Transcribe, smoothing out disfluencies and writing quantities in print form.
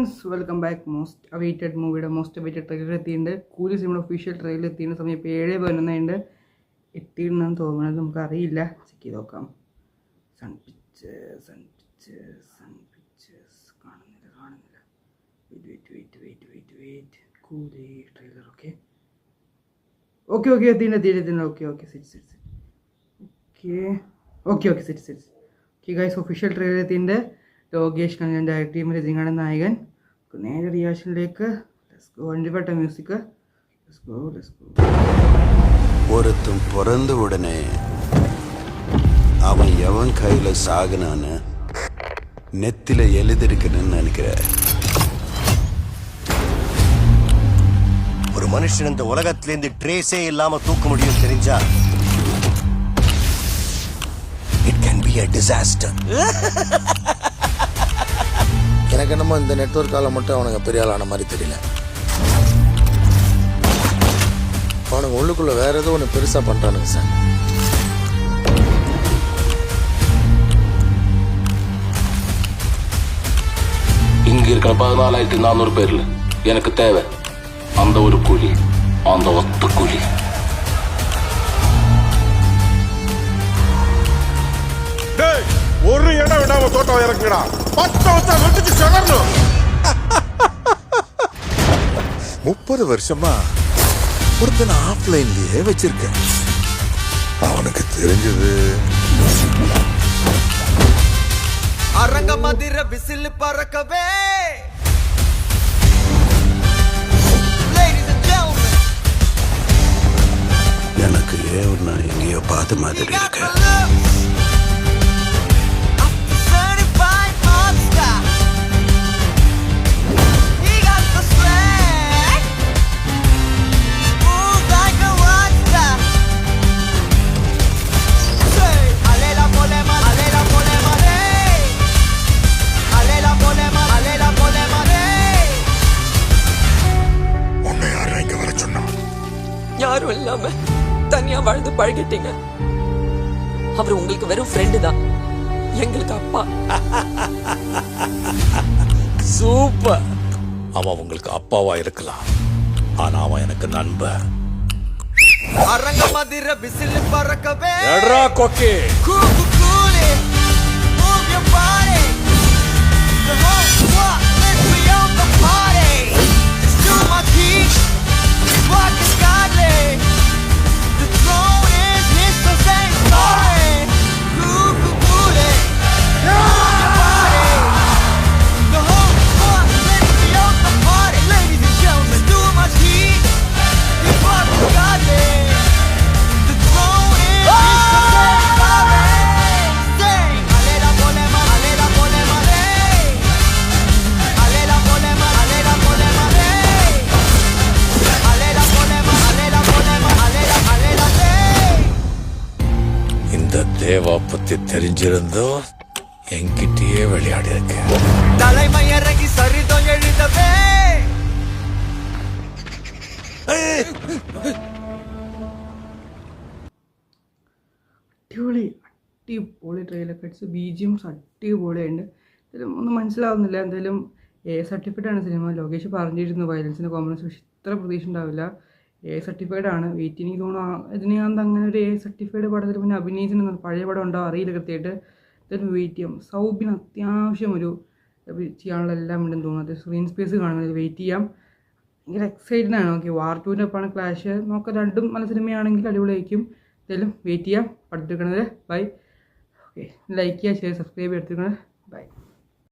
Friends, welcome back. Most awaited മൂവിയുടെ most awaited trailer എത്തിയിട്ടുണ്ട്. കൂലി സിനിമയുടെ ഒഫീഷ്യൽ ട്രെയിലർ എത്തിയ സമയം ഇപ്പോൾ 7:11 എത്തിയിട്ടുണ്ടെന്ന് തോന്നുന്നത്. നമുക്കറിയില്ല, ചെക്ക് ചെയ്ത് നോക്കാം. സൺ പിക്ചേഴ്സ് കാണുന്നില്ല. വെയിറ്റ് കൂലി ട്രെയിലർ. ഓക്കെ എത്തിയിട്ടുണ്ട്. ഓക്കെ ഗൈസ്, ഒഫീഷ്യൽ ട്രെയിലർ എത്തിയിട്ടുണ്ട്. ലോകേഷ് കണ്ണൻ ഡയറക്ടർ ടീം, രജനികാണ് നായകൻ. നേരെ റിയാക്ഷനിലേക്ക്. വണ്ടിപ്പെട്ട മ്യൂസിക്. ஒருத்தன் பிறந்த உடனே அவன் எவன் கையில சாகனான்னு நெத்தில எழுதிருக்கணும்னு நினைக்கிறேன். ஒரு மனுஷன் இந்த உலகத்திலேருந்து ட்ரேஸே இல்லாம தூக்க முடியும் தெரிஞ்சா it can be a disaster. எனக்கு என்னமோ இந்த நெட்வொர்க்கால மட்டும் அவனுங்க பெரிய ஆளான மாதிரி தெரியல. அவனுங்க உள்ளுக்குள்ள வேற ஏதோ ஒன்று பெருசா பண்றானுங்க சார். இங்க இருக்கிற 14,400 பேர்ல எனக்கு தேவை அந்த ஒரு கூலி, அந்த ஒத்த கூலி. ஒரு இடம் விடாம தோட்டம் இறக்குடா. 10 வருஷம் வெட்டிச்சு செலறணும். 30 வருஷமா ஒருத்தனை ஆஃப்லைன்லயே வச்சிருக்கேன். அவனுக்கு தெரிஞ்சது அரங்க மதிர விசில் பறக்கவே. எனக்கு ஏன்னா எங்கேயோ பார்த்த மாதிரி இருக்கு. யாரும் இல்லாம தனியா வாழ்ந்து பழகிட்டீங்க. அவர் உங்களுக்கு வெறும் ஃப்ரெண்டு தான், எங்களுக்கு அப்பா. சூப்பர். அவன் உங்களுக்கு அப்பாவா இருக்கலாம், ஆனா அவன் எனக்கு நண்பன். அரங்க மதிர விசில் பறக்கவே. எட்ரா கொக்கி. கூலி move your body. The whole squad, let's be on the party. Just do my teeth. Walk is godly. The throne is his, so say sorry. Cool-cool-cool-y. Move your body. The whole squad, let's be on the party. Ladies and gentlemen, do my teeth. This walk is godly. The throne is his, so say sorry. Sing. Alela polema, alela polema, hey. Alela polema, alela polema, hey. இந்த தேவா பத்தி தெரிஞ்சிருந்தோ என்கிட்டயே விளையாடி இருக்க. தலைமை இறங்கி சரிதம் எழுதவே. അടിപൊളി trailer cuts, BGMs അടിപൊളിയുണ്ട്. ഇതിലും ഒന്നും മനസ്സിലാവുന്നില്ല. എന്തായാലും A സർട്ടിഫൈഡ് ആണ് സിനിമ. ലോകേഷ് പറഞ്ഞിരുന്നു വയലൻസിൻ്റെ കോമ്പണൻസ്, പക്ഷെ ഇത്ര പ്രതീക്ഷ ഉണ്ടാവില്ല. A സർട്ടിഫൈഡ് ആണ്. വെയിറ്റ് എനിക്ക് തോന്നുന്നു ഇതിനകത്ത് അങ്ങനെ ഒരു A സർട്ടിഫൈഡ് പടത്തിൽ പിന്നെ അഭിനയിച്ചിട്ടുണ്ടെന്ന് പഴയ പടം ഉണ്ടോ അറിയില്ല കൃത്യമായിട്ട്. എന്തായാലും വെയിറ്റ് ചെയ്യാം. സൗബിന് അത്യാവശ്യം ഒരു ചെയ്യാനുള്ള എല്ലാം ഉണ്ടെന്ന് തോന്നുന്നു. അത് സ്ക്രീൻ സ്പേസ് കാണുന്നത് വെയിറ്റ് ചെയ്യാം. ഭയങ്കര എക്സൈറ്റഡ് ആണ്. ഓക്കെ, വാർ 2-ൻ്റെ ഒപ്പമാണ് ക്ലാഷ്. നോക്കാം, രണ്ടും നല്ല സിനിമയാണെങ്കിൽ അടിപൊളിയായിരിക്കും. എന്തായാലും വെയിറ്റ് ചെയ്യാം. പഠിപ്പിക്കുന്നത് ബൈ. ഓക്കെ, ലൈക്ക് ചെയ്യുക, ഷെയർ, സബ്സ്ക്രൈബ് എടുത്തിരിക്കുന്നത് ബൈ.